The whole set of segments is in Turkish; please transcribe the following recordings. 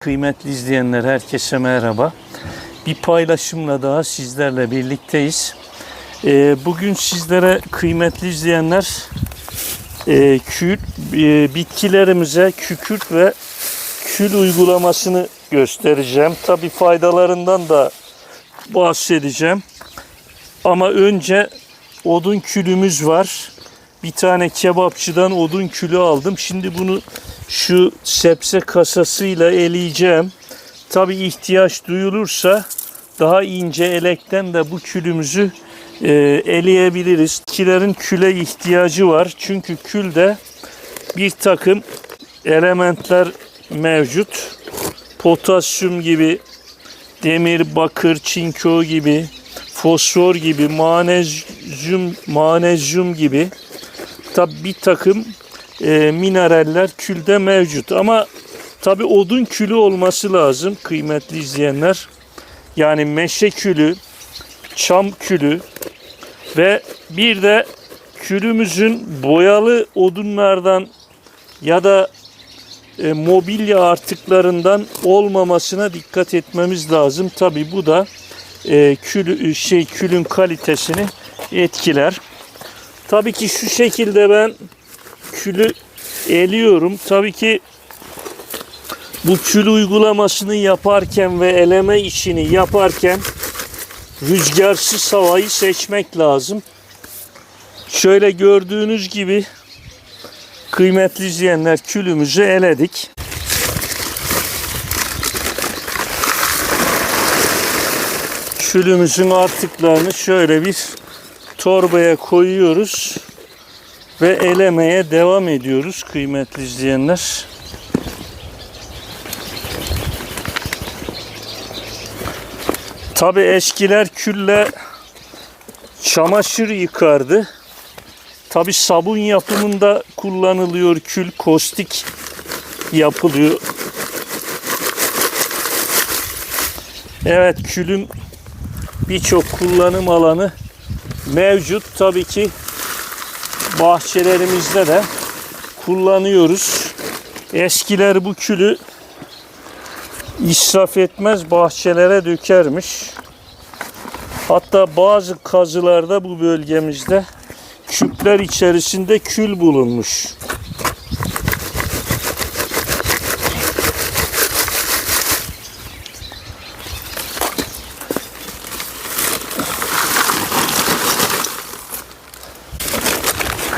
Kıymetli izleyenler, herkese merhaba. Bir paylaşımla daha sizlerle birlikteyiz. Bugün sizlere kıymetli izleyenler bitkilerimize kükürt ve kül uygulamasını göstereceğim. Tabii faydalarından da bahsedeceğim. Ama önce odun külümüz var. Bir tane kebapçıdan odun külü aldım. Şimdi bunu şu sepse kasasıyla eleyeceğim. Tabii ihtiyaç duyulursa daha ince elekten de bu külümüzü eleyebiliriz. Bitkilerin küle ihtiyacı var. Çünkü külde bir takım elementler mevcut. Potasyum gibi, demir, bakır, çinko gibi, fosfor gibi, manezyum gibi tabi bir takım mineraller külde mevcut. Ama tabi odun külü olması lazım kıymetli izleyenler. Yani meşe külü, çam külü ve bir de külümüzün boyalı odunlardan ya da mobilya artıklarından olmamasına dikkat etmemiz lazım. Tabi bu da külün kalitesini etkiler. Tabii ki şu şekilde ben külü eliyorum. Tabii ki bu kül uygulamasını yaparken ve eleme işini yaparken rüzgarsız havayı seçmek lazım. Şöyle gördüğünüz gibi kıymetli izleyenler, külümüzü eledik. Külümüzün artıklarını şöyle bir torbaya koyuyoruz ve elemeye devam ediyoruz kıymetli izleyenler. Tabi eskiler külle çamaşır yıkardı. Tabi sabun yapımında kullanılıyor kül, kostik yapılıyor. Evet, külün birçok kullanım alanı mevcut. Tabii ki bahçelerimizde de kullanıyoruz. Eskiler bu külü israf etmez, bahçelere dökermiş. Hatta bazı kazılarda bu bölgemizde küpler içerisinde kül bulunmuş.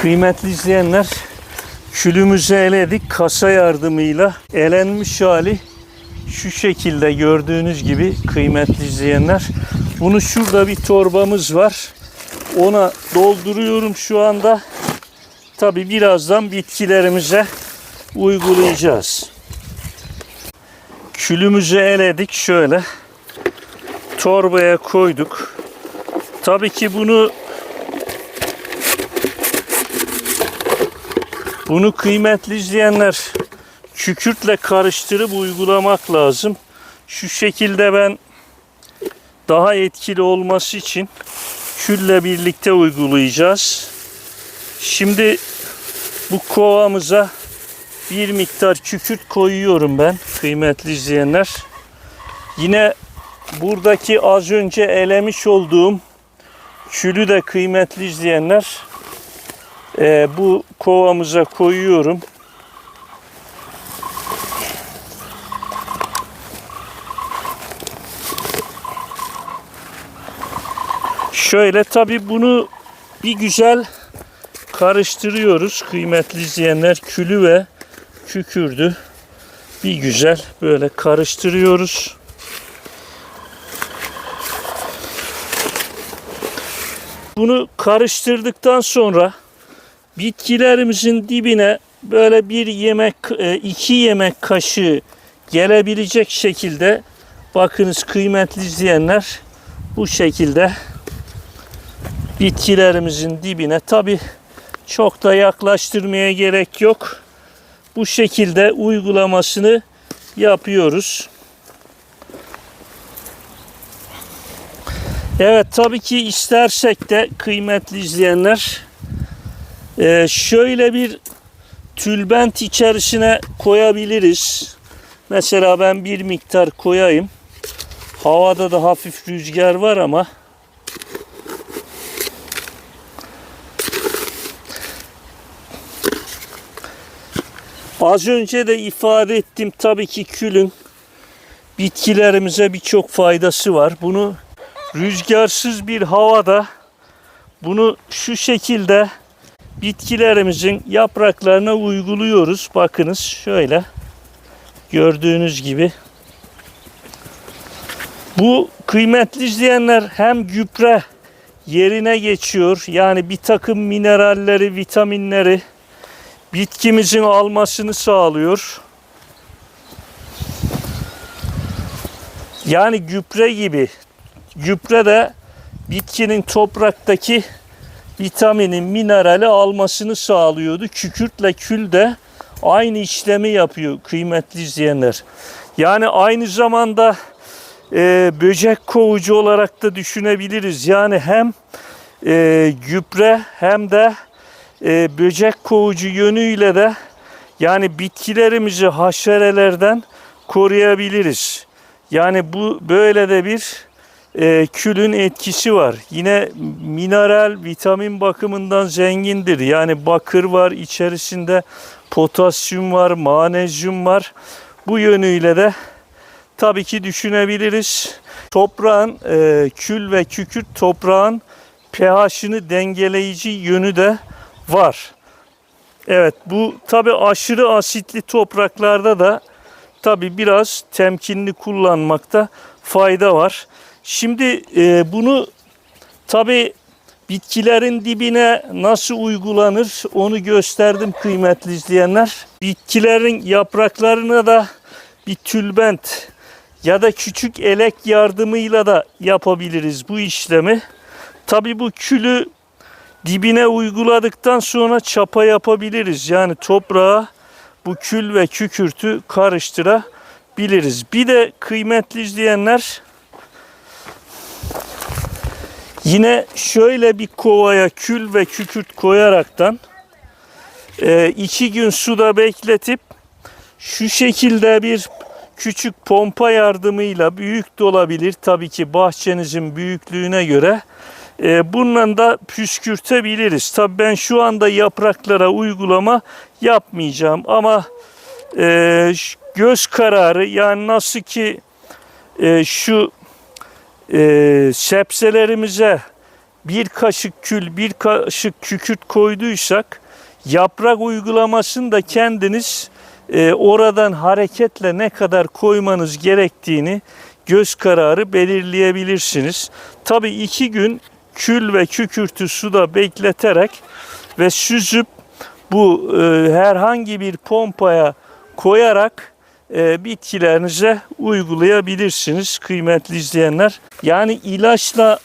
Kıymetli izleyenler, külümüzü eledik. Kasa yardımıyla elenmiş hali şu şekilde gördüğünüz gibi kıymetli izleyenler. Bunu şurada bir torbamız var. Ona dolduruyorum şu anda. Tabi birazdan bitkilerimize uygulayacağız. Külümüzü eledik. Şöyle torbaya koyduk. Tabii ki bunu kıymetli izleyenler kükürtle karıştırıp uygulamak lazım. Şu şekilde ben daha etkili olması için külle birlikte uygulayacağız. Şimdi bu kovamıza bir miktar kükürt koyuyorum ben kıymetli izleyenler. Yine buradaki az önce elemiş olduğum külü de kıymetli izleyenler bu kovamıza koyuyorum. Şöyle tabi bunu bir güzel karıştırıyoruz kıymetli izleyenler. Külü ve kükürdü bir güzel böyle karıştırıyoruz. Bunu karıştırdıktan sonra bitkilerimizin dibine böyle 2 yemek kaşığı gelebilecek şekilde, bakınız kıymetli izleyenler, bu şekilde bitkilerimizin dibine, tabi çok da yaklaştırmaya gerek yok. Bu şekilde uygulamasını yapıyoruz. Evet, tabii ki istersek de kıymetli izleyenler şöyle bir tülbent içerisine koyabiliriz. Mesela ben bir miktar koyayım. Havada da hafif rüzgar var ama az önce de ifade ettim, tabii ki külün bitkilerimize birçok faydası var. Bunu rüzgarsız bir havada bunu şu şekilde bitkilerimizin yapraklarına uyguluyoruz. Bakınız şöyle gördüğünüz gibi. Bu kıymetli izleyenler hem gübre yerine geçiyor. Yani bir takım mineralleri, vitaminleri bitkimizin almasını sağlıyor. Yani gübre gibi. Gübre de bitkinin topraktaki vitaminin, minerali almasını sağlıyordu. Kükürtle kül de aynı işlemi yapıyor kıymetli izleyenler. Yani aynı zamanda böcek kovucu olarak da düşünebiliriz. Yani hem gübre hem de böcek kovucu yönüyle de yani bitkilerimizi haşerelerden koruyabiliriz. Yani bu böyle de bir külün etkisi var. Yine mineral, vitamin bakımından zengindir. Yani bakır var içerisinde, potasyum var, magnezyum var. Bu yönüyle de tabii ki düşünebiliriz. Toprağın kül ve kükürt toprağın pH'ını dengeleyici yönü de var. Evet, bu tabii aşırı asitli topraklarda da tabii biraz temkinli kullanmakta fayda var. Şimdi bunu tabii bitkilerin dibine nasıl uygulanır onu gösterdim kıymetli izleyenler. Bitkilerin yapraklarına da bir tülbent ya da küçük elek yardımıyla da yapabiliriz bu işlemi. Tabii bu külü dibine uyguladıktan sonra çapa yapabiliriz. Yani toprağa bu kül ve kükürtü karıştırabiliriz. Bir de kıymetli izleyenler, yine şöyle bir kovaya kül ve kükürt koyaraktan 2 gün suda bekletip şu şekilde bir küçük pompa yardımıyla, büyük de olabilir tabii ki bahçenizin büyüklüğüne göre, bununla da püskürtebiliriz. Tabii ben şu anda yapraklara uygulama yapmayacağım ama göz kararı, yani nasıl ki şu sebzelerimize bir kaşık kül, bir kaşık kükürt koyduysak, yaprak uygulamasını da kendiniz oradan hareketle ne kadar koymanız gerektiğini göz kararı belirleyebilirsiniz. Tabii 2 gün kül ve kükürtü suda bekleterek ve süzüp bu herhangi bir pompaya koyarak bitkilerinize uygulayabilirsiniz kıymetli izleyenler. Yani ilaçla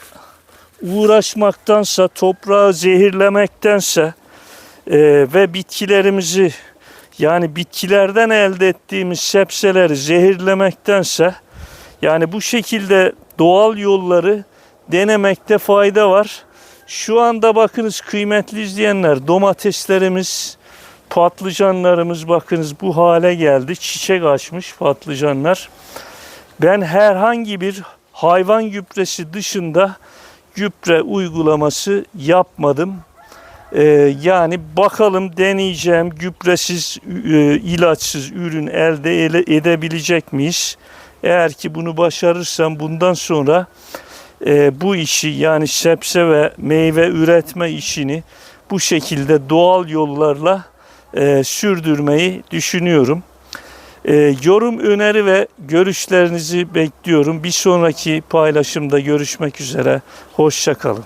uğraşmaktansa, toprağı zehirlemektense ve bitkilerimizi, yani bitkilerden elde ettiğimiz sebzeleri zehirlemektense, yani bu şekilde doğal yolları denemekte fayda var. Şu anda bakınız kıymetli izleyenler, domateslerimiz, patlıcanlarımız bakınız bu hale geldi. Çiçek açmış patlıcanlar. Ben herhangi bir hayvan gübresi dışında gübre uygulaması yapmadım. Yani bakalım, deneyeceğim, gübresiz, ilaçsız ürün elde edebilecek miyiz? Eğer ki bunu başarırsam bundan sonra bu işi, yani sebze ve meyve üretme işini bu şekilde doğal yollarla sürdürmeyi düşünüyorum. Yorum, öneri ve görüşlerinizi bekliyorum. Bir sonraki paylaşımda görüşmek üzere. Hoşça kalın.